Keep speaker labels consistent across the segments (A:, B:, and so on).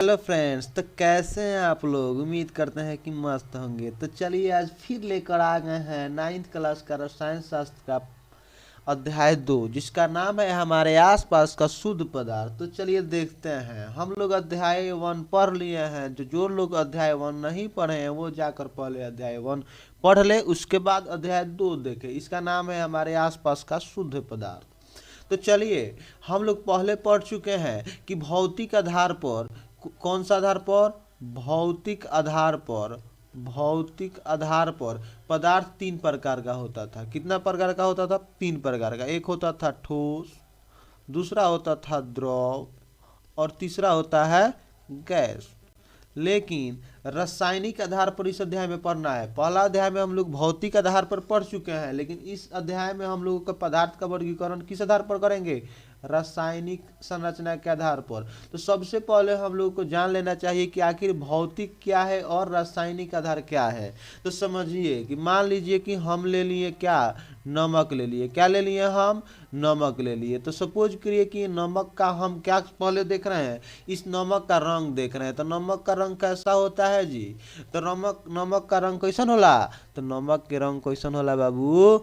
A: Hello friends, तो कैसे हैं आप लोग। उम्मीद करते हैं कि मस्त होंगे। तो चलिए आज फिर लेकर आ गए हैं 9th क्लास का रसायन शास्त्र का अध्याय 2, जिसका नाम है हमारे आसपास का शुद्ध पदार्थ। तो चलिए देखते हैं। हम लोग अध्याय 1 पढ़ लिए हैं। जो लोग अध्याय 1 नहीं पढ़े हैं वो जाकर पहले अध्याय 1 पढ़ ले, उसके बाद अध्याय 2 देखें। इसका नाम है हमारे आसपास का शुद्ध पदार्थ। तो चलिए, हम लोग पहले पढ़ चुके हैं कि भौतिक आधार पर, कौन सा आधार पर, भौतिक आधार पर पदार्थ तीन प्रकार का होता था। कितना प्रकार का होता था? तीन प्रकार का। एक होता था ठोस, दूसरा होता था द्रव और तीसरा होता है गैस। लेकिन रासायनिक आधार पर इस अध्याय में पढ़ना है। पहला अध्याय में हम लोग भौतिक आधार पर पढ़ चुके हैं, लेकिन इस अध्याय में हम लोगों का पदार्थ का वर्गीकरण किस आधार पर करेंगे? रासायनिक संरचना के आधार पर। तो सबसे पहले हम लोगों को जान लेना चाहिए कि आखिर भौतिक क्या है और रासायनिक आधार क्या है। तो समझिए कि मान लीजिए कि हम ले लिए क्या, नमक ले लिए। क्या ले लिए? हम नमक ले लिए। तो सपोज करिए कि नमक का हम क्या पहले देख रहे हैं, इस नमक का रंग देख रहे हैं। तो नमक का रंग कैसा होता है जी? तो नमक का रंग कैसन होला? तो नमक के रंग कैसन होला बाबू?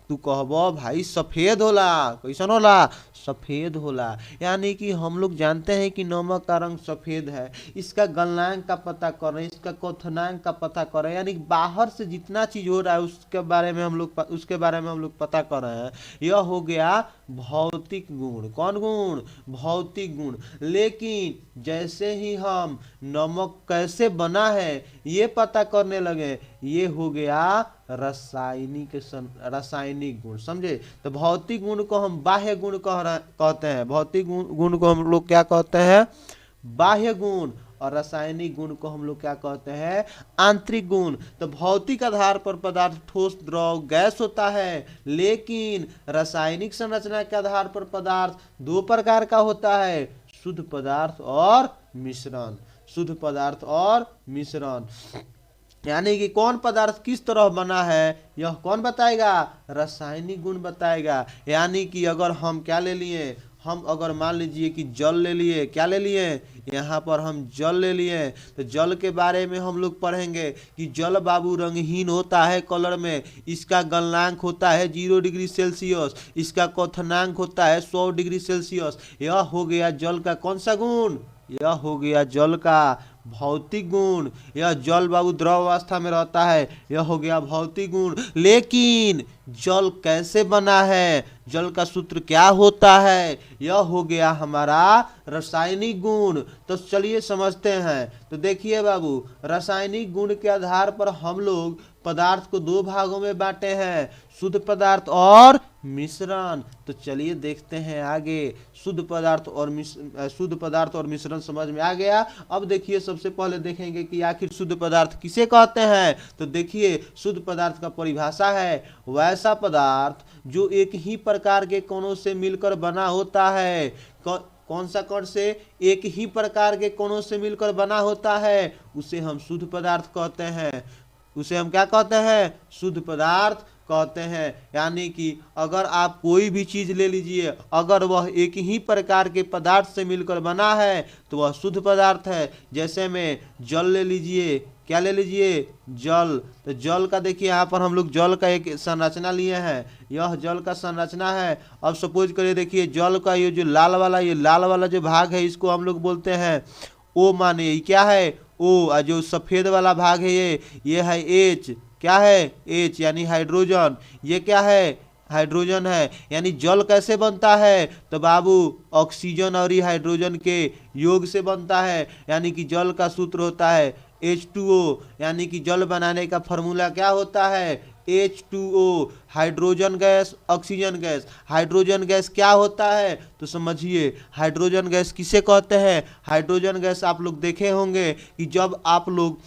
A: तू कहबो भाई सफेद होला। कैसन होला? सफेद होला। यानी कि हम लोग जानते हैं कि नमक का रंग सफेद है। इसका गलनांक का पता करें, इसका क्वथनांक का पता करें, यानी बाहर से जितना चीज हो रहा है उसके बारे में हम लोग पता कर रहे हैं। यह हो गया भौतिक गुण। कौन गुण? भौतिक गुण। लेकिन जैसे ही हम नमक कैसे बना है ये पता करने लगे, ये हो गया रासायनिक गुण। समझे? तो भौतिक गुण को हम बाह्य गुण कहते हैं। भौतिक गुण को हम लोग क्या कहते हैं? बाह्य गुण। और रासायनिक गुण को हम लोग क्या कहते हैं? आंतरिक गुण। तो भौतिक आधार पर पदार्थ ठोस, द्रव, गैस होता है, लेकिन रासायनिक संरचना के आधार पर पदार्थ दो प्रकार का होता है, शुद्ध पदार्थ और मिश्रण। शुद्ध पदार्थ और मिश्रण। यानी कि कौन पदार्थ किस तरह बना है यह कौन बताएगा? रासायनिक गुण बताएगा। यानी कि अगर हम क्या ले लिए, हम अगर मान लीजिए कि जल ले लिए। क्या ले लिए? यहाँ पर हम जल ले लिए। तो जल के बारे में हम लोग पढ़ेंगे कि जल बाबू रंगहीन होता है कलर में। इसका गलनांक होता है 0 डिग्री सेल्सियस। इसका क्वथनांक होता है 100 डिग्री सेल्सियस। यह हो गया जल का कौन सा गुण? यह हो गया जल का भौतिक गुण। यह जल बाबू द्रव अवस्था में रहता है, यह हो गया भौतिक गुण। लेकिन जल कैसे बना है, जल का सूत्र क्या होता है, यह हो गया हमारा रासायनिक गुण। तो चलिए समझते हैं। तो देखिए बाबू, रासायनिक गुण के आधार पर हम लोग पदार्थ को दो भागों में बांटे हैं, शुद्ध पदार्थ और मिश्रण। तो चलिए देखते हैं आगे। शुद्ध पदार्थ और मिश्रण समझ में आ गया। अब देखिए, सबसे पहले देखेंगे कि आखिर शुद्ध पदार्थ किसे कहते हैं। तो देखिए, शुद्ध पदार्थ का परिभाषा है वैसा पदार्थ जो एक ही प्रकार के कणों से मिलकर बना होता है। कौन सा कण से? एक ही प्रकार के कणों से मिलकर बना होता है, उसे हम शुद्ध पदार्थ कहते हैं। उसे हम क्या कहते हैं? शुद्ध पदार्थ कहते हैं। यानी कि अगर आप कोई भी चीज ले लीजिए, अगर वह एक ही प्रकार के पदार्थ से मिलकर बना है तो वह शुद्ध पदार्थ है। जैसे में जल ले लीजिए। क्या ले लीजिए? जल। तो जल का देखिए, यहाँ पर हम लोग जल का एक संरचना लिए हैं। यह जल का संरचना है। अब सपोज करिए, देखिए जल का ये जो लाल वाला जो भाग है, इसको हम लोग बोलते हैं ओ। माने क्या है? ओ। और जो सफेद वाला भाग है ये है एच। क्या है? एच, यानी हाइड्रोजन। ये क्या है? हाइड्रोजन है। यानी जल कैसे बनता है? तो बाबू ऑक्सीजन और हाइड्रोजन के योग से बनता है। यानी कि जल का सूत्र होता है H2O। यानी कि जल बनाने का फॉर्मूला क्या होता है? H2O। Hydrogen gas, oxygen gas. Hydrogen gas क्या होता है? तो समझिए, हाइड्रोजन गैस किसे कहते हैं? हाइड्रोजन गैस आप लोग देखे होंगे कि जब आप लोग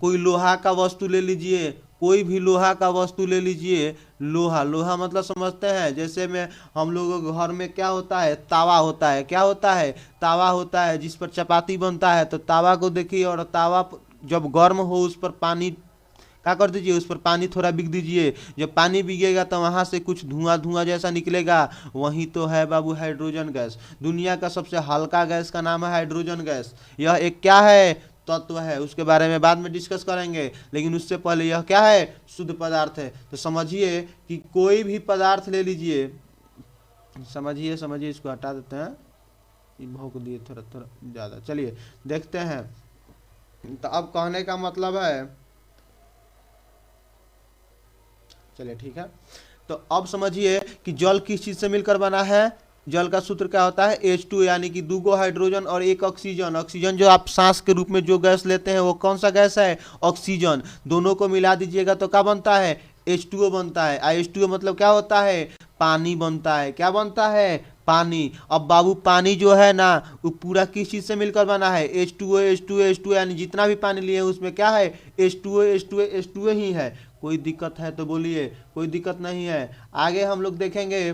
A: कोई लोहा का वस्तु ले लीजिए, कोई भी लोहा का वस्तु ले लीजिए। लोहा मतलब समझते हैं। जैसे में हम लोगों के घर में क्या होता है? तावा होता है। क्या होता है? तावा होता है, जिस पर चपाती बनता है। तो तावा को देखिए, और तावा जब गर्म हो उस पर पानी क्या कर दीजिए, उस पर पानी थोड़ा बिग दीजिए। जब पानी बिगेगा तो वहाँ से कुछ धुआं धुआं जैसा निकलेगा, वही तो है बाबू हाइड्रोजन गैस। दुनिया का सबसे हल्का गैस का नाम है हाइड्रोजन गैस। यह एक क्या है, तत्व है। उसके बारे में बाद में डिस्कस करेंगे, लेकिन उससे पहले यह क्या है, शुद्ध पदार्थ है। तो समझिए कि कोई भी पदार्थ ले लीजिए, समझिए समझिए, इसको हटा देते हैं, भोंक दिए थोड़ा थोड़ा ज़्यादा। चलिए देखते हैं। तो अब कहने का मतलब है, चलिए ठीक है, तो अब समझिए कि जल किस चीज़ से मिलकर बना है। जल का सूत्र क्या होता है, H2, यानी कि 2 हाइड्रोजन और 1 ऑक्सीजन। ऑक्सीजन जो आप सांस के रूप में जो गैस लेते हैं वो कौन सा गैस है, ऑक्सीजन। दोनों को मिला दीजिएगा तो क्या बनता है, H2O बनता है। H2O मतलब क्या होता है, पानी बनता है। क्या बनता है, पानी। अब बाबू पानी जो है ना, वो पूरा किस चीज़ से मिलकर बना है, H2O H2O H2O, यानी जितना भी पानी लिए उसमें क्या है, H2O H2O H2O ही है। कोई दिक्कत है तो बोलिए, कोई दिक्कत नहीं है। आगे हम लोग देखेंगे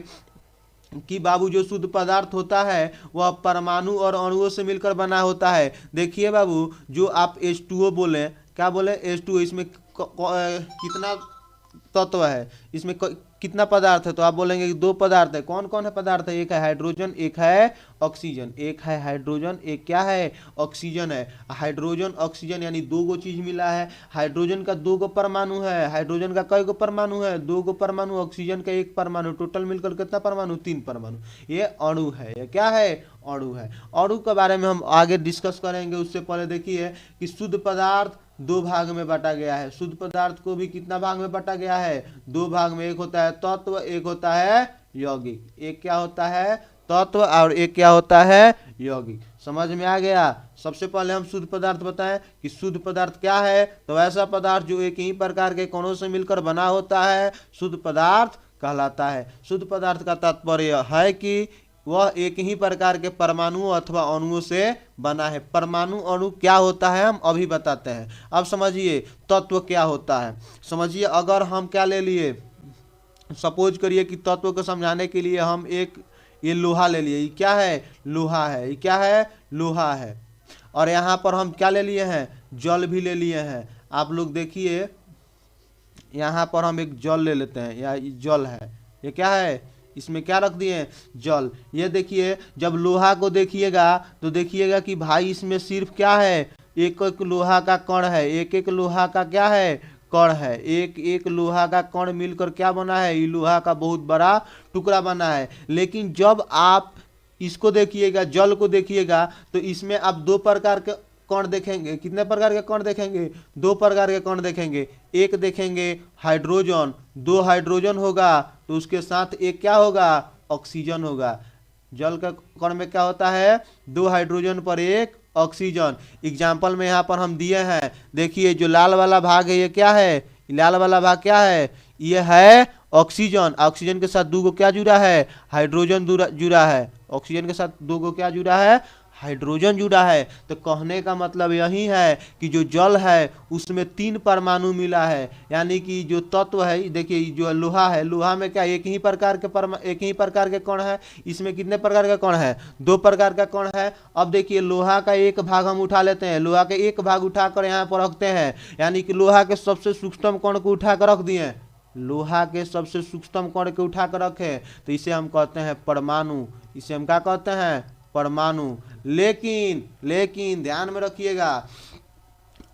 A: कि बाबू जो शुद्ध पदार्थ होता है वह परमाणु और अणुओं से मिलकर बना होता है। देखिए बाबू, जो आप H2O बोले, क्या बोले, H2O, इसमें कितना तत्व है, इसमें कितना पदार्थ है, तो आप बोलेंगे कि 2 पदार्थ है। कौन कौन है पदार्थ है, एक है हाइड्रोजन, एक है ऑक्सीजन। एक है हाइड्रोजन, एक क्या है, ऑक्सीजन है। हाइड्रोजन ऑक्सीजन यानी 2 गो चीज मिला है। हाइड्रोजन का 2 गो परमाणु है। हाइड्रोजन का कई गो परमाणु है, 2 गो परमाणु। ऑक्सीजन का 1 परमाणु। टोटल मिलकर कितना परमाणु, 3 परमाणु। ये अणु है, ये क्या है, अणु है। अणु के बारे में हम आगे डिस्कस करेंगे। उससे पहले देखिए कि शुद्ध पदार्थ 2 भाग में बांटा गया है। शुद्ध पदार्थ को भी कितना भाग में बांटा गया है, 2 भाग में। एक होता है तत्व, एक होता है यौगिक। एक क्या होता है, तत्व, और एक क्या होता है, यौगिक। समझ में आ गया। सबसे पहले हम शुद्ध पदार्थ बताएं कि शुद्ध पदार्थ क्या है। तो ऐसा पदार्थ जो एक ही प्रकार के कणों से मिलकर बना होता है, शुद्ध पदार्थ कहलाता है। शुद्ध पदार्थ का तात्पर्य है कि वह एक ही प्रकार के परमाणुओं अथवा अणुओं से बना है। परमाणु अणु क्या होता है हम अभी बताते हैं। अब समझिए तत्व क्या होता है। समझिए, अगर हम क्या ले लिए, सपोज करिए कि तत्व को समझाने के लिए हम एक ये लोहा ले लिए। ये क्या है, लोहा है। ये क्या है, लोहा है। और यहाँ पर हम क्या ले लिए हैं, जल भी ले लिए हैं। आप लोग देखिए, यहाँ पर हम एक जल ले लेते हैं, या जल है। ये क्या है, इसमें क्या रख दिए, जल। ये देखिए, जब लोहा को देखिएगा तो देखिएगा कि भाई इसमें सिर्फ क्या है, एक एक लोहा का कण है। एक एक लोहा का क्या है, कण है। एक एक लोहा का कण मिलकर क्या बना है, ये लोहा का बहुत बड़ा टुकड़ा बना है। लेकिन जब आप इसको देखिएगा, जल को देखिएगा, तो इसमें आप 2 प्रकार के कण देखेंगे। कितने प्रकार के कण देखेंगे, 2 प्रकार के कण देखेंगे। एक देखेंगे हाइड्रोजन, 2 हाइड्रोजन होगा, तो उसके साथ एक क्या होगा, ऑक्सीजन होगा। जल का कण में क्या होता है, 2 हाइड्रोजन पर 1 ऑक्सीजन। एग्जाम्पल में यहाँ पर हम दिए हैं, देखिए जो लाल वाला भाग है ये क्या है, लाल वाला भाग क्या है, ये है ऑक्सीजन। ऑक्सीजन के साथ 2 गो क्या जुड़ा है, हाइड्रोजन जुड़ा है। ऑक्सीजन के साथ 2 गो क्या जुड़ा है, हाइड्रोजन जुड़ा है। तो कहने का मतलब यही है कि जो जल है उसमें 3 परमाणु मिला है। यानी कि जो तत्व है, देखिए जो लोहा है, लोहा में क्या एक ही प्रकार के कण है। इसमें कितने प्रकार के कण है, 2 प्रकार का कण है। अब देखिए लोहा का एक भाग हम उठा लेते हैं, लोहा के एक भाग उठाकर यहाँ पर रखते हैं। यानी कि लोहा के सबसे सूक्ष्म कण को उठाकर रख दिए, लोहा के सबसे सूक्ष्म कण को उठाकर रखे, तो इसे हम कहते हैं परमाणु। इसे हम क्या कहते हैं, परमाणु। लेकिन ध्यान में रखिएगा,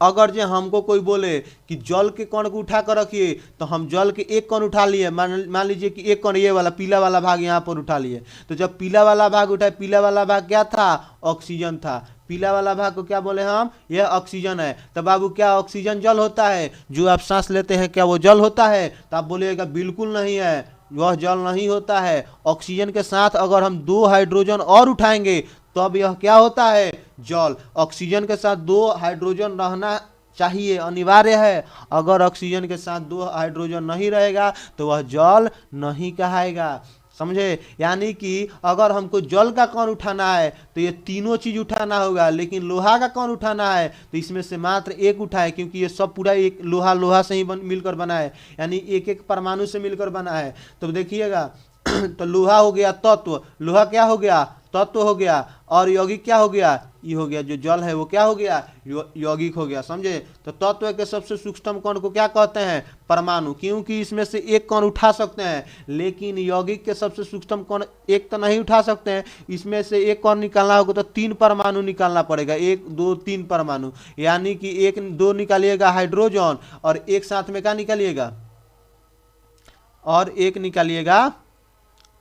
A: अगर जो हमको कोई बोले कि जल के कण को उठा कर रखिए, तो हम जल के एक कण उठा लिए। मान लीजिए कि एक कण ये वाला पीला वाला भाग यहाँ पर उठा लिए। तो जब पीला वाला भाग उठाए, पीला वाला भाग क्या था, ऑक्सीजन था। पीला वाला भाग को क्या बोले हम, यह ऑक्सीजन है। तो बाबू क्या ऑक्सीजन जल होता है, जो आप सांस लेते हैं क्या वो जल होता है, तो आप बोलिएगा बिल्कुल नहीं है, वह जल नहीं होता है। ऑक्सीजन के साथ अगर हम 2 हाइड्रोजन और उठाएंगे तब यह क्या होता है, जल। ऑक्सीजन के साथ 2 हाइड्रोजन रहना चाहिए, अनिवार्य है। अगर ऑक्सीजन के साथ 2 हाइड्रोजन नहीं रहेगा तो वह जल नहीं कहाएगा। समझे। यानी कि अगर हमको जल का कण उठाना है तो ये तीनों चीज उठाना होगा, लेकिन लोहा का कण उठाना है तो इसमें से मात्र एक उठाए, क्योंकि ये सब पूरा एक लोहा से ही मिलकर बना है, यानी एक एक परमाणु से मिलकर बना है। तो देखिएगा तो लोहा हो गया तत्व, लोहा क्या हो गया, तत्व हो गया, और यौगिक क्या हो गया, ई हो गया, जो जल है वो क्या हो गया, यौगिक हो गया। समझे? तो तत्व के सबसे सूक्ष्म कण को क्या कहते हैं, परमाणु, क्योंकि इसमें से एक कण उठा सकते हैं, लेकिन यौगिक के सबसे सूक्ष्म कण एक तो नहीं उठा सकते हैं, इसमें से एक कण निकालना होगा तो 3 परमाणु निकालना पड़ेगा, 1 2 3 परमाणु, यानी कि 1 2 निकालिएगा हाइड्रोजन और एक साथ में क्या निकालिएगा, और एक निकालिएगा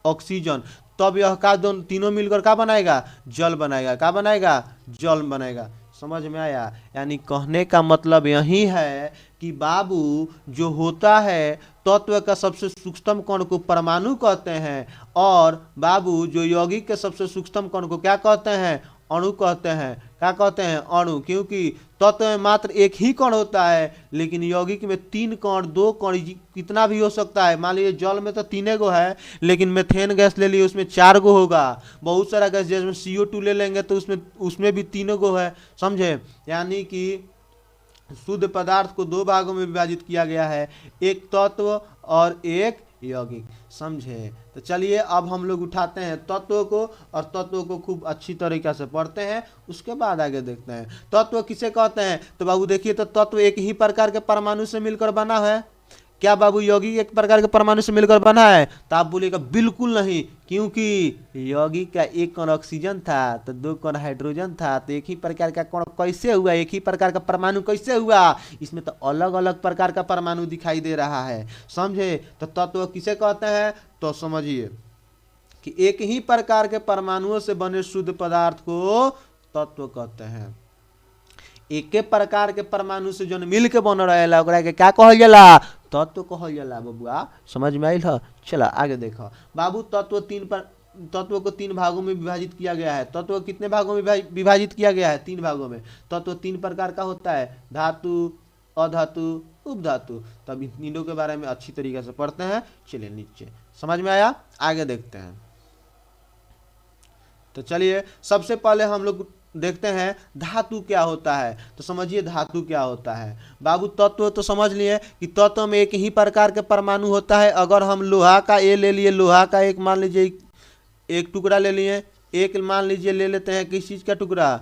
A: ऑक्सीजन, तब यह का दोनों तीनों मिलकर क्या बनाएगा, जल बनाएगा। क्या बनाएगा, जल बनाएगा। समझ में आया? यानी कहने का मतलब यही है कि बाबू जो होता है तत्व का सबसे सूक्ष्म कण को परमाणु कहते हैं, और बाबू जो यौगिक के सबसे सूक्ष्म कण को क्या कहते हैं, अणु कहते हैं। क्या कहते हैं, अणु, क्योंकि तत्व में मात्र एक ही कण होता है, लेकिन यौगिक में 3 कण 2 कण कितना भी हो सकता है। मान लीजिए जल में तो 3 गो है, लेकिन मेथेन गैस ले लिए उसमें 4 गो होगा, बहुत सारा गैस जैसे CO2 ले लेंगे तो उसमें भी 3 गो है। समझे? यानी कि शुद्ध पदार्थ को 2 भागों में विभाजित किया गया है, एक तत्व और एक यौगिक। समझे? तो चलिए अब हम लोग उठाते हैं तत्वों को, और तत्वों को खूब अच्छी तरीके से पढ़ते हैं, उसके बाद आगे देखते हैं तत्व किसे कहते हैं। तो बाबू देखिए, तो तत्व एक ही प्रकार के परमाणु से मिलकर बना है। क्या बाबू यौगिक एक प्रकार के परमाणु से मिलकर बना है? तो आप बोलिएगा बिल्कुल नहीं, क्योंकि यौगिक का एक कण ऑक्सीजन था तो 2 कण हाइड्रोजन था, तो एक ही प्रकार का कण कैसे हुआ, एक ही प्रकार का परमाणु कैसे हुआ? इसमें तो अलग अलग प्रकार का परमाणु दिखाई दे रहा है। समझे? तो तत्व किसे कहते हैं? तो समझिए कि एक ही प्रकार के परमाणुओं से बने शुद्ध पदार्थ को तत्व कहते हैं। एक प्रकार के परमाणु से जो मिल के बन रहेला ओकरा के क्या कहल जाला? तत्व कहल जाला। बबुआ समझ में आइल ह? चला आगे देखो बाबू, तत्व को 3 भागों में विभाजित किया गया है। तत्व कितने भागों में विभाजित किया गया है? 3 भागों में। तत्व 3 प्रकार का होता है, धातु, अधातु, उपधातु। तब इन तीनों के बारे में अच्छी तरीके से पढ़ते हैं। चलिए नीचे, समझ में आया? आगे देखते हैं। तो चलिए सबसे पहले हम लोग देखते हैं धातु क्या होता है। तो समझिए धातु क्या होता है। बाबू तत्व तो समझ लिए कि तत्व में एक ही प्रकार के परमाणु होता है। अगर हम लोहा का ए ले लिए, लोहा का एक मान लीजिए एक टुकड़ा ले लिए, एक मान लीजिए ले लेते हैं किस चीज़ का टुकड़ा,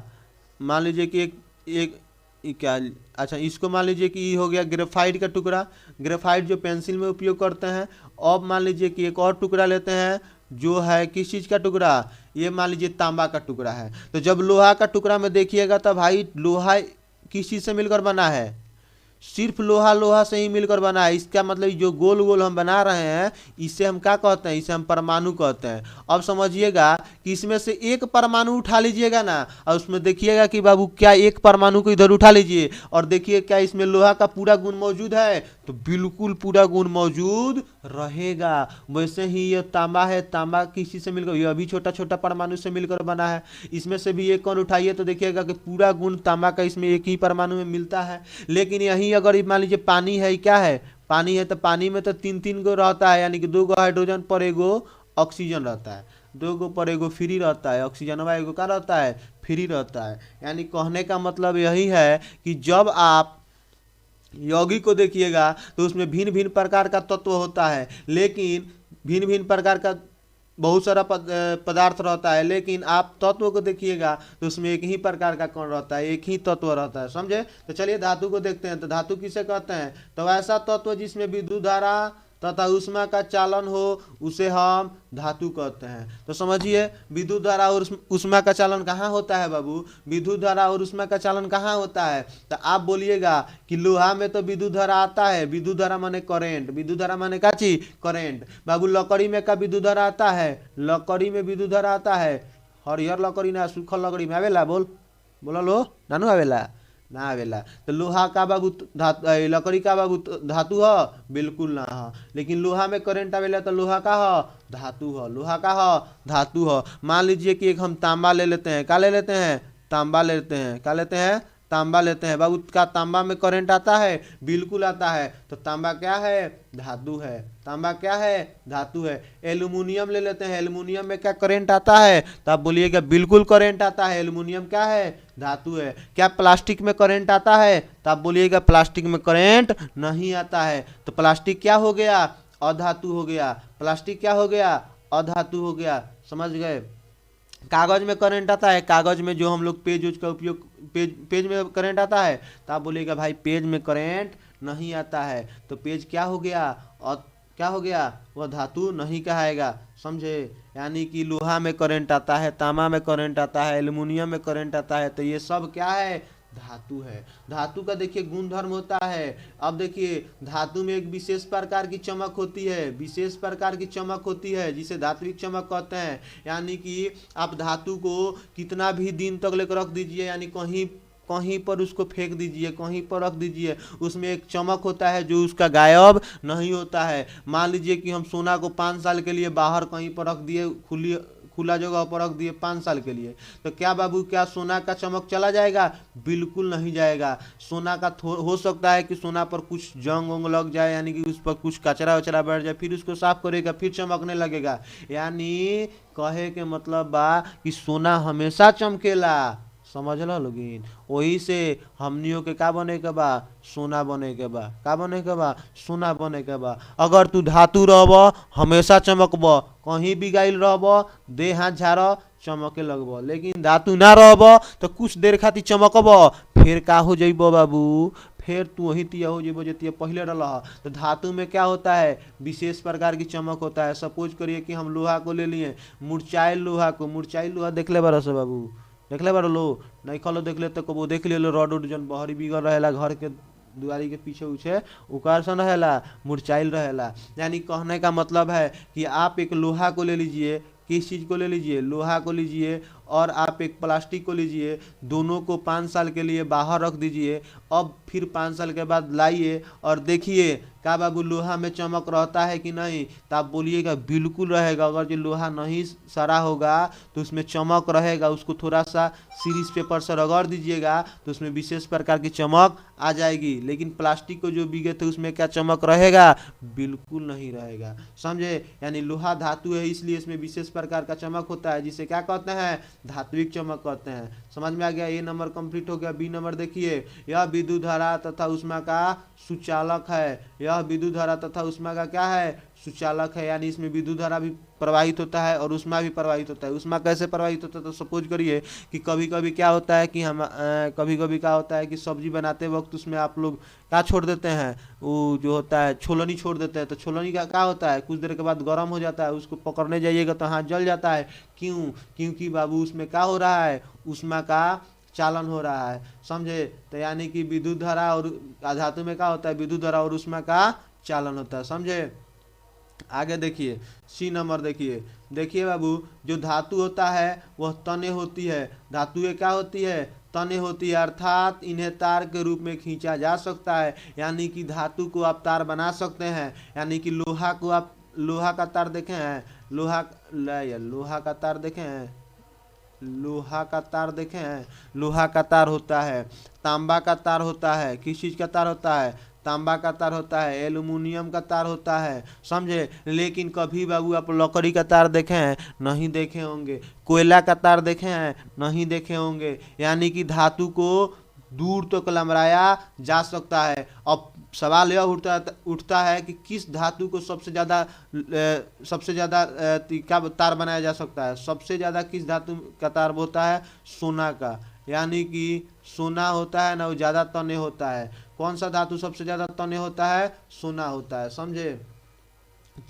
A: मान लीजिए कि एक क्या, अच्छा इसको मान लीजिए कि ये हो गया ग्रेफाइट का टुकड़ा। ग्रेफाइट जो पेंसिल में उपयोग करते हैं। अब मान लीजिए कि एक और टुकड़ा लेते हैं जो है किस चीज़ का टुकड़ा, ये मान लीजिए तांबा का टुकड़ा है। तो जब लोहा का टुकड़ा में देखिएगा तो भाई लोहा किस चीज़ से मिलकर बना है? सिर्फ लोहा से ही मिलकर बना है। इसका मतलब जो गोल गोल हम बना रहे हैं इसे हम क्या कहते हैं? इसे हम परमाणु कहते हैं। अब समझिएगा कि इसमें से एक परमाणु उठा लीजिएगा ना, और उसमें देखिएगा कि बाबू क्या एक परमाणु को इधर उठा लीजिए और देखिए क्या इसमें लोहा का पूरा गुण मौजूद है? तो बिल्कुल पूरा गुण मौजूद रहेगा। वैसे ही ये तांबा है, तांबा किसी से मिलकर, यह भी छोटा छोटा परमाणु से मिलकर बना है। इसमें से भी एक कण उठाइए तो देखिएगा कि पूरा गुण तांबा का इसमें एक ही परमाणु में मिलता है। लेकिन यही अगर मान लीजिए पानी है, क्या है? पानी है, तो पानी में तो 3 गो रहता है, यानी कि 2 गो हाइड्रोजन पर एगो ऑक्सीजन रहता है, 2 गो पर एगो फ्री रहता है, ऑक्सीजन एगो का रहता है, फ्री रहता है। यानी कहने का मतलब यही है कि जब आप यौगिक को देखिएगा तो उसमें भिन्न भिन्न प्रकार का तत्व होता है, लेकिन भिन्न भिन्न प्रकार का बहुत सारा पदार्थ रहता है, लेकिन आप तत्व को देखिएगा तो उसमें एक ही प्रकार का कण रहता है, एक ही तत्व रहता है। समझे? तो चलिए धातु को देखते हैं। तो धातु किसे कहते हैं? तो ऐसा तत्व जिसमें विद्युत धारा तथा ऊष्मा का चालन हो उसे हम धातु कहते हैं। तो समझिए विद्युत धारा और ऊष्मा का चालन कहाँ होता है बाबू? विद्युत धारा और ऊष्मा का चालन कहाँ होता है? तो आप बोलिएगा कि लोहा में तो विद्युत धारा आता है, विद्युत धारा माने करेंट, विद्युत धारा माने क्या चीज? करेंट। बाबू लकड़ी में का विद्युत धारा आता है? लकड़ी में विद्युत धारा आता है। हरिहर लकड़ी ना सूखल लकड़ी में आवेला? बोला लो नानू आवेला ना आवेला। तो लोहा का बाबू लकड़ी का बाबू धातु है? बिल्कुल ना है। लेकिन लोहा में करंट आवेला तो लोहा का है? धातु है। लोहा का है? धातु है। मान लीजिए कि एक हम तांबा ले लेते हैं। क्या ले लेते हैं? तांबा ले लेते हैं। क्या लेते हैं? तांबा लेते हैं। बाबू का तांबा में करंट आता है? बिल्कुल आता है। तो तांबा क्या है? धातु है। तांबा क्या है? धातु है। एल्युमिनियम ले लेते हैं। एल्युमिनियम में क्या करंट आता है? तो आप बोलिएगा बिल्कुल करंट आता है। एल्युमिनियम क्या है? धातु है। क्या प्लास्टिक में करंट आता है? तो आप बोलिएगा प्लास्टिक में करंट नहीं आता है। तो प्लास्टिक क्या हो गया? अधातु हो गया। प्लास्टिक क्या हो गया? अधातु हो गया। समझ गए? कागज में करंट आता है, कागज में जो हम लोग पेज उज का उपयोग, पेज में करंट आता है, तो आप बोलिएगा भाई पेज में करंट नहीं आता है, तो पेज क्या हो गया, और क्या हो गया, वह धातु नहीं कहाएगा, समझे। यानी कि लोहा में करंट आता है, तांबा में करंट आता है, एल्युमिनियम में करंट आता है, तो ये सब क्या है, धातु है। धातु का देखिए गुण धर्म होता है। अब देखिए धातु में एक विशेष प्रकार की चमक होती है, विशेष प्रकार की चमक होती है जिसे धात्विक चमक कहते हैं। यानी कि आप धातु को कितना भी दिन तक लेकर रख दीजिए, यानी कहीं कहीं पर उसको फेंक दीजिए, कहीं पर रख दीजिए, उसमें एक चमक होता है जो उसका गायब नहीं होता है। मान लीजिए कि हम सोना को 5 साल के लिए बाहर कहीं पर रख दिए, खुला जगह पर रख दिए 5 साल के लिए, तो क्या बाबू, क्या सोना का चमक चला जाएगा? बिल्कुल नहीं जाएगा। सोना का हो सकता है कि सोना पर कुछ जंग वंग लग जाए, यानी कि उस पर कुछ कचरा वचरा बैठ जाए, फिर उसको साफ करेगा, फिर चमकने लगेगा। यानी कहे के मतलब बा कि सोना हमेशा चमकेला, समझ लो लोगिन। वही से हमनियों के का बने के बा, सोना बने के बा, का बने के बा, सोना बने के बा। अगर तू धातु रहब हमेशा चमकब, कहीं भी गाइल रहब देह हाथ झाड़ चमके लगब, लेकिन धातु ना रहब तो कुछ देर खातिर चमकब, फिर का हो जइब बाबू, फिर तू वही तिया हो जेबो जतिया पहले रहा। तो धातु में क्या होता है, विशेष प्रकार की चमक होता है। सपोज करिए कि हम लोहा को ले लिए, मुरझाइल लोहा को, मुरझाइल लोहा देख ले बारह से बाबू, देख ले बारो लो, नहीं खलो देख ले तो कबो देख ले लो, रॉड उड जन बहरी बिगड़ रहेला घर के दुआरी के पीछे उछे उकार सन रहेला, मुरझाइल रहेला। यानी कहने का मतलब है कि आप एक लोहा को ले लीजिए, किस चीज़ को ले लीजिए, लोहा को लीजिए, और आप एक प्लास्टिक को लीजिए, दोनों को 5 साल के लिए बाहर रख दीजिए। अब फिर 5 साल के बाद लाइए और देखिए का बाबू लोहा में चमक रहता है कि नहीं, तो आप बोलिएगा बिल्कुल रहेगा। अगर जो लोहा नहीं सड़ा होगा तो उसमें चमक रहेगा, उसको थोड़ा सा सीरीज पेपर से रगड़ दीजिएगा तो उसमें विशेष प्रकार की चमक आ जाएगी। लेकिन प्लास्टिक को जो बिगे थे उसमें क्या चमक रहेगा, बिल्कुल नहीं रहेगा, समझे। यानी लोहा धातु है इसलिए इसमें विशेष प्रकार का चमक होता है, जिसे क्या कहते हैं, धात्विक चमक कहते हैं। समझ में आ गया, ए नंबर कंप्लीट हो गया। बी नंबर देखिए, यह विद्युत धारा तथा उष्मा का सुचालक है, यह विद्युत धारा तथा उष्मा का क्या है, सुचालक है। यानी इसमें विद्युत धारा भी प्रवाहित होता है और उष्मा भी प्रवाहित होता है। उष्मा कैसे प्रवाहित होता है, तो सपोज करिए कि कभी कभी क्या होता है कि हम कभी कभी क्या होता है कि सब्जी बनाते वक्त उसमें आप लोग क्या छोड़ देते हैं, वो जो होता है छोलनी छोड़ देते हैं, तो छोलनी का क्या होता है, कुछ देर के बाद गर्म हो जाता है, उसको पकड़ने जाइएगा तो हाथ जल जाता है। क्यों? क्योंकि बाबू उसमें क्या हो रहा है, उष्मा का चालन हो रहा है, समझे। तो यानी कि विद्युत धारा और धातु में क्या होता है, विद्युत धारा और उष्मा का चालन होता है, समझे। आगे देखिए, सी नंबर देखिए, देखिए बाबू, जो धातु होता है वह तने होती है। धातुएं क्या होती है, तने होती है, अर्थात इन्हें तार के रूप में खींचा जा सकता है। यानी कि धातु को आप तार बना सकते हैं। यानी कि लोहा को आप, लोहा का तार देखे हैं, लोहा का तार देखे हैं, लोहा का तार देखे हैं, लोहा का तार होता है, तांबा का तार होता है, किस चीज़ का तार होता है, तांबा का तार होता है, एल्युमिनियम का तार होता है, समझे। लेकिन कभी बाबू आप लकड़ी का तार देखे हैं, नहीं देखे होंगे। कोयला का तार देखे हैं, नहीं देखे होंगे। यानी कि धातु को दूर तक लमराया जा सकता है। अब सवाल यह उठता है कि किस धातु को सबसे ज़्यादा क्या तार बनाया जा सकता है। सबसे ज़्यादा किस धातु का तार होता है, सोना का। यानी कि सोना होता है ना, वो ज़्यादा तने होता है। कौन सा धातु सबसे ज़्यादा तने होता है, सोना होता है, समझे।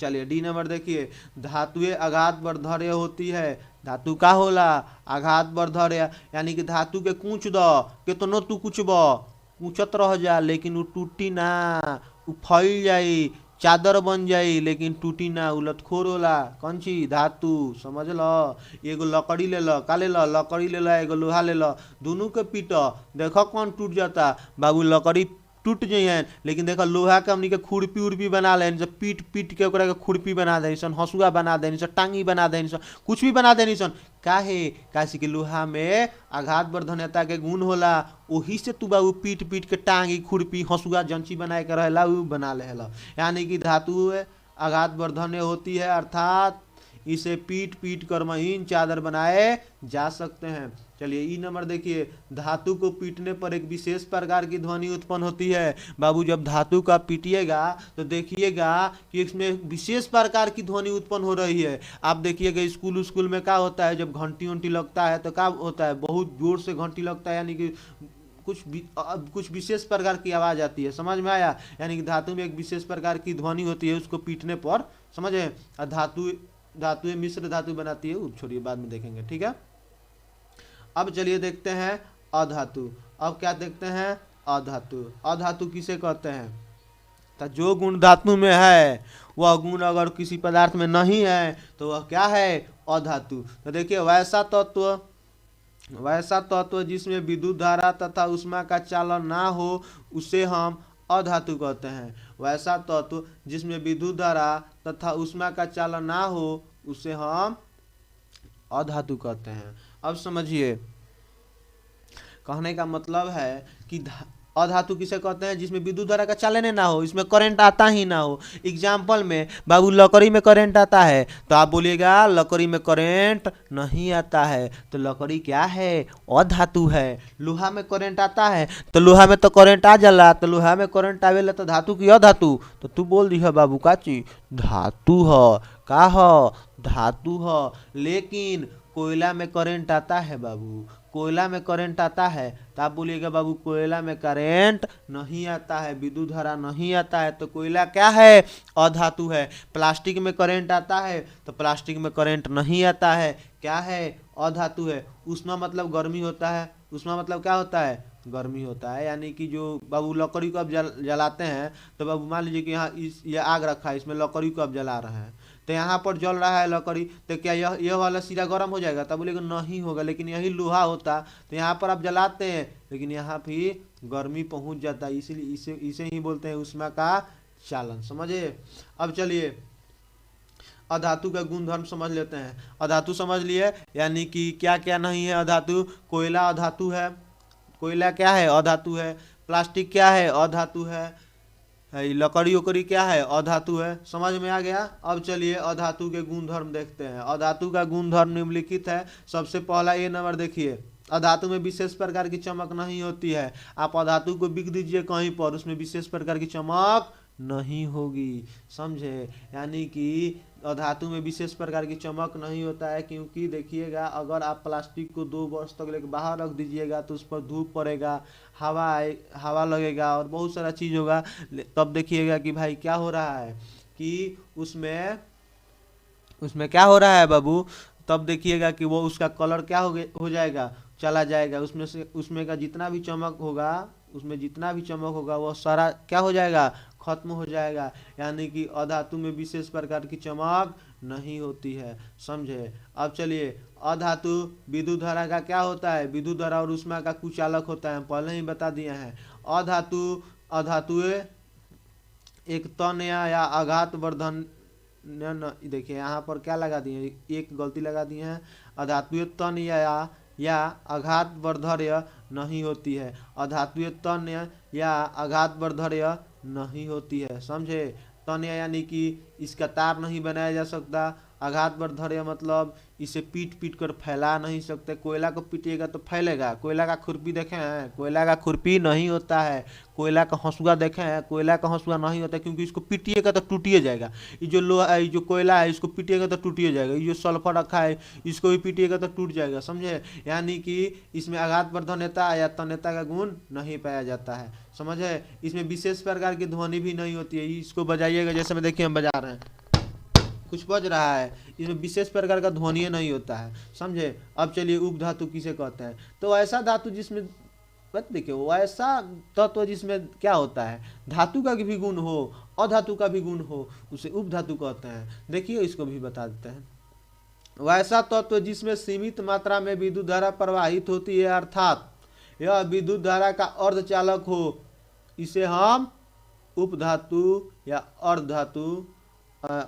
A: चलिए डी नंबर देखिए, धातुएं आघात वर्धर्य होती है। धातु का होला, आघात वर्धर्य। यानी कि धातु के कूच दो, कितनो तू कुचब कूचत रह जा, लेकिन वो टूटी ना, वो फैल जाई, चादर बन जाई, लेकिन टूटी ना, उलटखोर होला। कौन चीज, धातु, समझ लो। एगो लकड़ी ले लो, का ले लो, लकड़ी ले लो, एगो लोहा ले लो, दोनों के पीटो, देखो कौन टूट जाता। बाबू लकड़ी टूट जाइए, लेकिन देखो लोहा के हमनी के खुरपी उर्पी बना लेनी सन, पीट पीट के ओकरा के खुरपी बना देनी सन, हंसुआ बना देनी सन, टांगी बना देनी सन, कुछ भी बना देनी सन। काहे? काहे कि लोहा में आघात वर्धनता के गुण होला, वही से तू बाबू पीट पीट के टांगी खुरपी हंसुआ जंची बनाए के रहेला, उ बना लेला। यानी कि धातु आघात वर्धन्य होती है, अर्थात इसे पीट पीट कर महीन चादर बनाए जा सकते हैं। चलिए ई नंबर देखिए, धातु को पीटने पर एक विशेष प्रकार की ध्वनि उत्पन्न होती है। बाबू जब धातु का पीटिएगा तो देखिएगा कि इसमें विशेष प्रकार की ध्वनि उत्पन्न हो रही है। आप देखिएगा स्कूल में क्या होता है, जब घंटी उंटी लगता है तो क्या होता है, बहुत जोर से घंटी लगता है, यानी कि कुछ विशेष प्रकार की आवाज़ आती है। समझ में आया? यानी कि धातु में एक विशेष प्रकार की ध्वनि होती है, उसको पीटने पर, समझे। धातु मिश्र धातु बनाती है, छोड़िए बाद में देखेंगे, ठीक है। अब चलिए देखते हैं अधातु। अब क्या देखते हैं, अधातु। अधातु किसे कहते हैं? तो जो गुण धातु में है वह गुण अगर किसी पदार्थ में नहीं है तो वह क्या है, अधातु। तो देखिए वैसा तत्व जिसमें विद्युत धारा तथा ऊष्मा का चालन ना हो उसे हम अधातु कहते हैं। वैसा तत्व जिसमें विद्युत धारा तथा ऊष्मा का चालन ना हो उसे हम अधातु कहते हैं। अब समझिए, कहने का मतलब है कि अधातु किसे कहते हैं? जिसमें विद्युत धारा का चालन ना हो, इसमें करंट आता ही ना हो। एग्जाम्पल में बाबू लकड़ी में करंट आता है तो आप बोलिएगा लकड़ी में करंट नहीं आता है, तो लकड़ी क्या है, अधातु है। लोहा में करंट आता है तो लोहा में तो करंट आ जाला, तो लोहा में करंट आवेला तो धातु की अधातु। तो तू बोल दी है बाबू का चीज धातु ह, का ह, धातु ह। लेकिन कोयला में करंट आता है बाबू, कोयला में करंट आता है तो आप बोलिएगा बाबू कोयला में करंट नहीं आता है, विद्युत धारा नहीं आता है, तो कोयला क्या है, अधातु है। प्लास्टिक में करंट आता है तो प्लास्टिक में करंट नहीं आता है, क्या है, अधातु है। ऊष्मा मतलब गर्मी होता है, ऊष्मा मतलब क्या होता है, गर्मी होता है। यानी कि जो बाबू लकड़ी को अब जलाते हैं तो बाबू मान लीजिए कि यहाँ ये आग रखा है, इसमें लकड़ी को अब जला रहे हैं, तो यहाँ पर जल रहा है लकड़ी, तो क्या यह वाला सिरा गर्म हो जाएगा? तब बोलेगा नहीं होगा। लेकिन यही लोहा होता तो यहाँ पर आप जलाते हैं लेकिन यहाँ भी गर्मी पहुँच जाता है, इसीलिए इसे ही बोलते हैं ऊष्मा का चालन। समझे? अब चलिए अधातु का गुणधर्म समझ लेते हैं। अधातु समझ लिए, यानी कि क्या क्या नहीं है अधातु। कोयला अधातु है, कोयला क्या है, अधातु है। प्लास्टिक क्या है, अधातु है। लकड़ी उकड़ी क्या है, अधातु है। समझ में आ गया? अब चलिए अधातु के गुणधर्म देखते हैं। अधातु का गुणधर्म निम्नलिखित है। सबसे पहला ए नंबर देखिए, अधातु में विशेष प्रकार की चमक नहीं होती है। आप अधातु को बिक दीजिए कहीं पर, उसमें विशेष प्रकार की चमक नहीं होगी, समझे। यानी कि धातु में विशेष प्रकार की चमक नहीं होता है, क्योंकि देखिएगा अगर आप प्लास्टिक को 2 वर्ष तक लेकर बाहर रख दीजिएगा तो उस पर धूप पड़ेगा, हवा लगेगा और बहुत सारा चीज़ होगा, तब देखिएगा कि भाई क्या हो रहा है कि उसमें क्या हो रहा है बाबू, तब देखिएगा कि वो उसका कलर क्या हो जाएगा, चला जाएगा। उसमें का जितना भी चमक होगा, उसमें जितना भी चमक होगा वो सारा क्या हो जाएगा, खत्म हो जाएगा। यानी कि अधातु में विशेष प्रकार की चमक नहीं होती है, समझे। अब चलिए अधातु विद्युत धारा का क्या होता है, विद्युत धारा और ऊष्मा का कुचालक होता है, हम पहले ही बता दिए हैं। अधातु एक तन या आघात वर्धन, देखिए यहाँ पर क्या लगा दिए, एक गलती लगा दिए हैं। अधातु तन या आघात वर्धर्य नहीं होती है, अधातु तन्य या आघात वर्धर्य नहीं होती है, समझे। तन्य यानी कि इसका तार नहीं बनाया जा सकता, आघात वर्धर्य मतलब इसे पीट कर फैला नहीं सकते। कोयला को पीटिएगा तो फैलेगा। कोयला का खुरपी देखे हैं, कोयला का खुरपी नहीं होता है। कोयला का हंसुआ देखे हैं, कोयला का हंसुआ नहीं होता, क्योंकि इसको पीटिएगा तो टूटिए जाएगा। ये जो लोहा, ये जो कोयला है इसको पीटिएगा तो टूटिए जाएगा। ये जो सल्फर रखा है इसको भी पीटिएगा तो टूट जाएगा, समझे। यानी कि इसमें आघात वर्धन्यता या तन्यता का गुण नहीं पाया जाता है, समझे। इसमें विशेष प्रकार की ध्वनि भी नहीं होती है। इसको बजाइएगा, जैसे में देखिए हम बजा रहे हैं, कुछ बज रहा है, इसमें विशेष प्रकार का ध्वनि नहीं होता है, समझे। अब चलिए उपधातु किसे कहते हैं। तो ऐसा धातु जिसमें देखिए वैसा तत्व जिसमें क्या होता है, धातु का भी गुण हो अधातु का भी गुण हो, उसे उपधातु कहते हैं। देखिए इसको भी बता देते हैं। वैसा तत्व जिसमें सीमित मात्रा में विद्युत धारा प्रवाहित होती है, अर्थात यह विद्युत धारा का अर्धचालक हो, इसे हम उपधातु या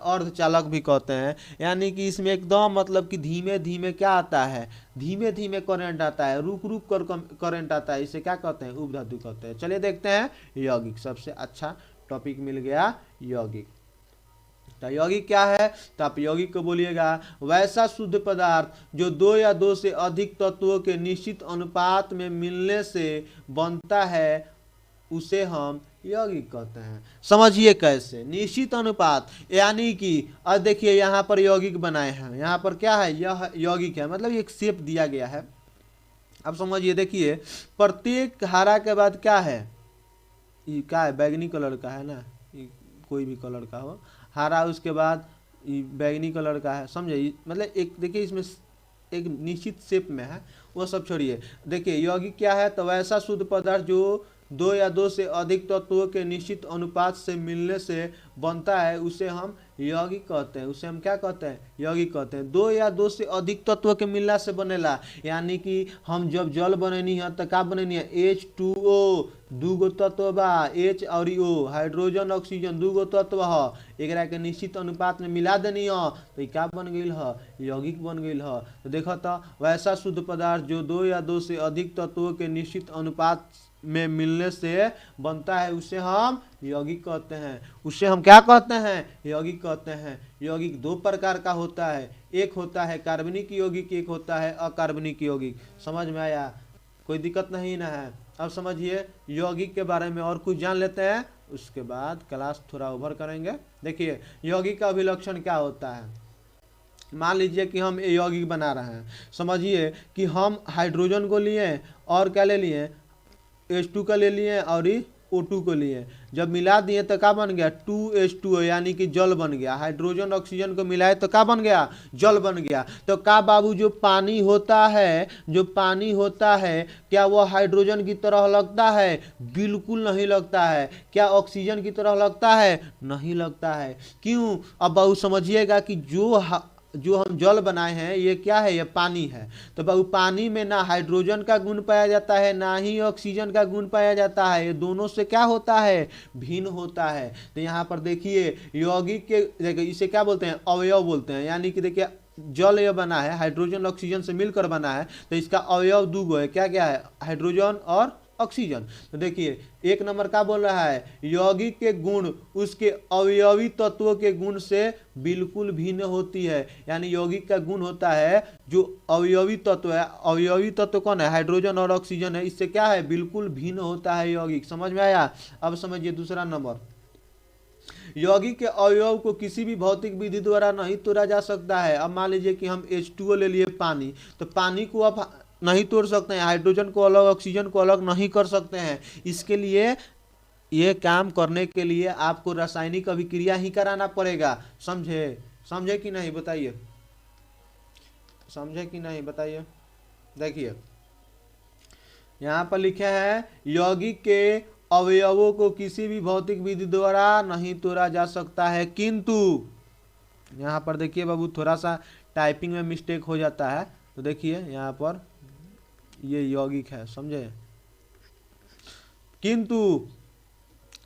A: अर्धचालक भी कहते हैं। यानी कि इसमें एकदम मतलब कि धीमे धीमे क्या आता है, धीमे धीमे करंट आता है, रुक रुक कर करंट आता है, इसे क्या कहते हैं, उपधातु कहते हैं। चलिए देखते हैं यौगिक। सबसे अच्छा टॉपिक मिल गया यौगिक। तो यौगिक क्या है, तो आप यौगिक को बोलिएगा वैसा शुद्ध पदार्थ जो 2 या 2 से अधिक तत्वों के निश्चित अनुपात में मिलने से बनता है उसे हम यौगिक कहते हैं। समझिए कैसे, निश्चित अनुपात यानी कि अब देखिए यहाँ पर यौगिक बनाए हैं, यहाँ पर क्या है, यह यौगिक है, मतलब एक शेप दिया गया है। अब समझिए, देखिए प्रत्येक हरा के बाद क्या है, ये क्या है, बैगनी कलर का है ना, कोई भी कलर का हो, हरा उसके बाद बैगनी कलर का है, समझे, मतलब एक देखिए इसमें एक निश्चित शेप में है, वो सब छोड़िए। देखिए यौगिक क्या है, तो वैसा शुद्ध पदार्थ जो 2 या 2 से अधिक तत्वों के निश्चित अनुपात से मिलने से बनता है उसे हम यौगिक कहते हैं। उसे हम क्या कहते हैं, यौगिक कहते हैं। 2 या 2 से अधिक तत्व के मिलने से बनेला, यानी कि हम जब जल बनेनी है तो का बनेनी है, H2O, 2 गो तत्व बा, H और O, हाइड्रोजन ऑक्सीजन 2 गो तत्व है, एकरा के निश्चित अनुपात में मिला देनी है तो क्या बन गई है, यौगिक बन गई है। तो देखो तो वैसा शुद्ध पदार्थ जो 2 या 2 से अधिक तत्वों के निश्चित अनुपात में मिलने से बनता है उसे हम यौगिक कहते हैं। उसे हम क्या कहते हैं, यौगिक कहते हैं। यौगिक 2 प्रकार का होता है, एक होता है कार्बनिक यौगिक, एक होता है अकार्बनिक यौगिक। समझ में आया, कोई दिक्कत नहीं ना है। अब समझिए यौगिक के बारे में और कुछ जान लेते हैं, उसके बाद क्लास थोड़ा ओवर करेंगे। देखिए यौगिक का अभिलक्षण क्या होता है। मान लीजिए कि हम यौगिक बना रहे हैं, समझिए कि हम हाइड्रोजन को लिए और क्या ले लिए, H2 का ले लिए और O2 को लिए, जब मिला दिए तो क्या बन गया, 2H2O, यानी कि जल बन गया। हाइड्रोजन ऑक्सीजन को मिलाए तो क्या बन गया, जल बन गया। तो का बाबू जो पानी होता है, जो पानी होता है, क्या वो हाइड्रोजन की तरह लगता है, बिल्कुल नहीं लगता है। क्या ऑक्सीजन की तरह लगता है, नहीं लगता है। क्यों, अब बाबू समझिएगा कि जो हम जल बनाए हैं ये क्या है, ये पानी है। तो बाबू पानी में ना हाइड्रोजन का गुण पाया जाता है ना ही ऑक्सीजन का गुण पाया जाता है, ये दोनों से क्या होता है, भिन्न होता है। तो यहाँ पर देखिए यौगिक के, देखिए इसे क्या बोलते हैं, अवयव बोलते हैं। यानी कि देखिए जल ये बना है, हाइड्रोजन ऑक्सीजन से मिलकर बना है, तो इसका अवयव 2 गो है, क्या क्या है, हाइड्रोजन और ऑक्सीजन। तो देखिए 1 नंबर का बोल रहा है, यौगिक के गुण उसके अवयवी तत्वों के गुण से बिल्कुल भिन्न होती है। यानी यौगिक का गुण होता है जो अवयवी तत्व है, अवयवी तत्व कौन है, हाइड्रोजन और ऑक्सीजन है, इससे क्या है, बिल्कुल भिन्न होता है यौगिक। समझ में आया। अब समझिए दूसरा नंबर, यौगिक के अवयव को किसी भी भौतिक विधि द्वारा नहीं तोड़ा जा सकता है। अब मान लीजिए कि हम H2O ले लिए पानी, तो पानी को आप नहीं तोड़ सकते हैं, हाइड्रोजन को अलग ऑक्सीजन को अलग नहीं कर सकते हैं। इसके लिए ये काम करने के लिए आपको रासायनिक अभिक्रिया ही कराना पड़ेगा। समझे कि नहीं बताइए, समझे कि नहीं बताइए। देखिए यहाँ पर लिखे हैं यौगिक के अवयवों को किसी भी भौतिक विधि द्वारा नहीं तोड़ा जा सकता है, किंतु यहाँ पर देखिए बाबू थोड़ा सा टाइपिंग में मिस्टेक हो जाता है। तो देखिए यहाँ पर ये यौगिक है, समझे, किंतु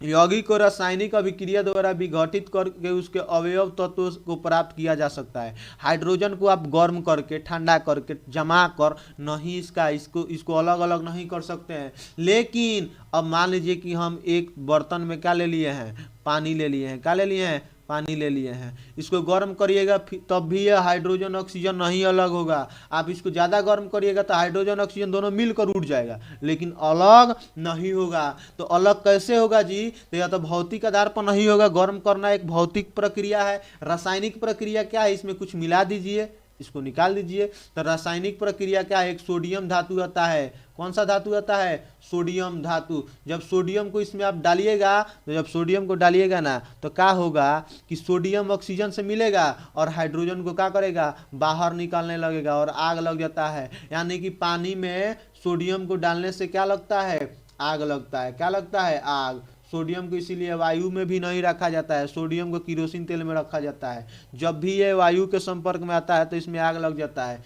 A: यौगिक को रासायनिक अभिक्रिया द्वारा विघटित करके उसके अवयव तत्वों को प्राप्त किया जा सकता है। हाइड्रोजन को आप गर्म करके, ठंडा करके, जमा कर नहीं इसको अलग अलग नहीं कर सकते हैं। लेकिन अब मान लीजिए कि हम एक बर्तन में क्या ले लिए हैं, पानी ले लिए हैं, क्या ले लिए हैं, पानी ले लिए हैं। इसको गर्म करिएगा तब भी ये हाइड्रोजन ऑक्सीजन नहीं अलग होगा। आप इसको ज़्यादा गर्म करिएगा तो हाइड्रोजन ऑक्सीजन दोनों मिलकर उड़ जाएगा, लेकिन अलग नहीं होगा। तो अलग कैसे होगा जी, तो या तो भौतिक आधार पर नहीं होगा। गर्म करना एक भौतिक प्रक्रिया है, रासायनिक प्रक्रिया क्या है, इसमें कुछ मिला दीजिए, इसको निकाल दीजिए। तो रासायनिक प्रक्रिया क्या है, एक सोडियम धातु आता है। कौन सा धातु आता है, सोडियम धातु। जब सोडियम को इसमें आप डालिएगा, तो जब सोडियम को डालिएगा ना तो क्या होगा कि सोडियम ऑक्सीजन से मिलेगा और हाइड्रोजन को क्या करेगा, बाहर निकालने लगेगा और आग लग जाता है। यानी कि पानी में सोडियम को डालने से क्या लगता है, आग लगता है। क्या लगता है, आग। सोडियम को इसीलिए वायु में भी नहीं रखा जाता है, सोडियम को किरोसिन तेल में रखा जाता है। जब भी ये वायु के संपर्क में आता है तो इसमें आग लग जाता है।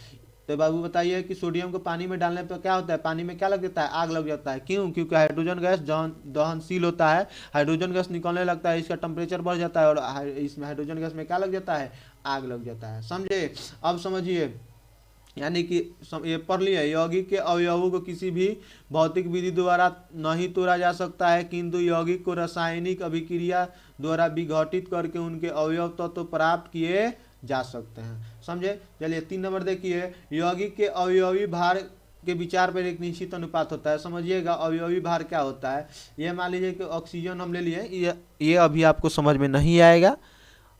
A: तो बाबू बताइए कि सोडियम को पानी में डालने पर क्या होता है, पानी में क्या लग जाता है, आग लग जाता है। क्यों, क्योंकि हाइड्रोजन गैस दहनशील होता है, हाइड्रोजन गैस निकलने लगता है, इसका टेम्परेचर बढ़ जाता है और इसमें हाइड्रोजन गैस में क्या लग जाता है, आग लग जाता है। समझे। अब समझिए यानी कि ये पढ़ लिया, यौगिक के अवयवों को किसी भी भौतिक विधि द्वारा नहीं तोड़ा जा सकता है, किंतु यौगिक को रासायनिक अभिक्रिया द्वारा विघटित करके उनके अवयव तत्व प्राप्त किए जा सकते हैं। समझे? चलिए 3 नंबर देखिए, यौगिक के अवयवी भार के विचार पर एक निश्चित अनुपात होता है। समझिएगा अवयवी भार क्या होता है। ये मान लीजिए कि ऑक्सीजन हम ले लिए, ये अभी आपको समझ में नहीं आएगा,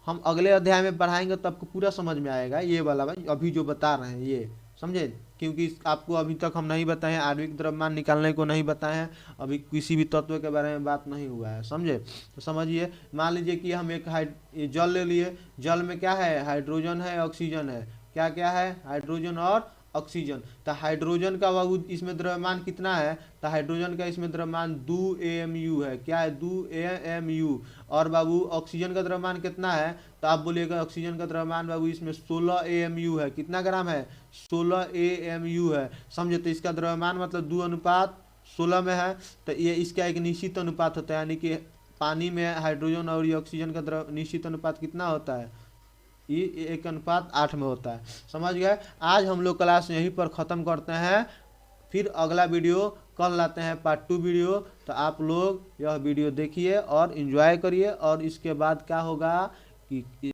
A: हम अगले अध्याय में पढ़ाएंगे तो आपको पूरा समझ में आएगा। ये वाला अभी जो बता रहे हैं ये समझे, क्योंकि आपको अभी तक हम नहीं बताए हैं, आणविक द्रव्यमान निकालने को नहीं बताए हैं, अभी किसी भी तत्व के बारे में बात नहीं हुआ है। समझे? तो समझिए, मान लीजिए कि हम एक ये जल ले लिए, जल में क्या है, हाइड्रोजन है, ऑक्सीजन है, क्या क्या है, हाइड्रोजन और ऑक्सीजन। तो हाइड्रोजन का बाबू इसमें द्रव्यमान कितना है, तो हाइड्रोजन का इसमें द्रव्यमान 2 AMU है। क्या है, 2 AMU। और बाबू ऑक्सीजन का द्रव्यमान कितना है, तो आप बोलिएगा ऑक्सीजन का द्रव्यमान बाबू इसमें 16 AMU है। कितना ग्राम है, 16 AMU है। समझे? तो इसका द्रव्यमान मतलब 2:16 में है। तो ये इसका एक निश्चित अनुपात होता है, यानी कि पानी में हाइड्रोजन और ऑक्सीजन का निश्चित अनुपात कितना होता है, ये 1:8 में होता है। समझ गए? आज हम लोग क्लास यहीं पर ख़त्म करते हैं, फिर अगला वीडियो कल लाते हैं, पार्ट 2 वीडियो। तो आप लोग यह वीडियो देखिए और एंजॉय करिए, और इसके बाद क्या होगा कि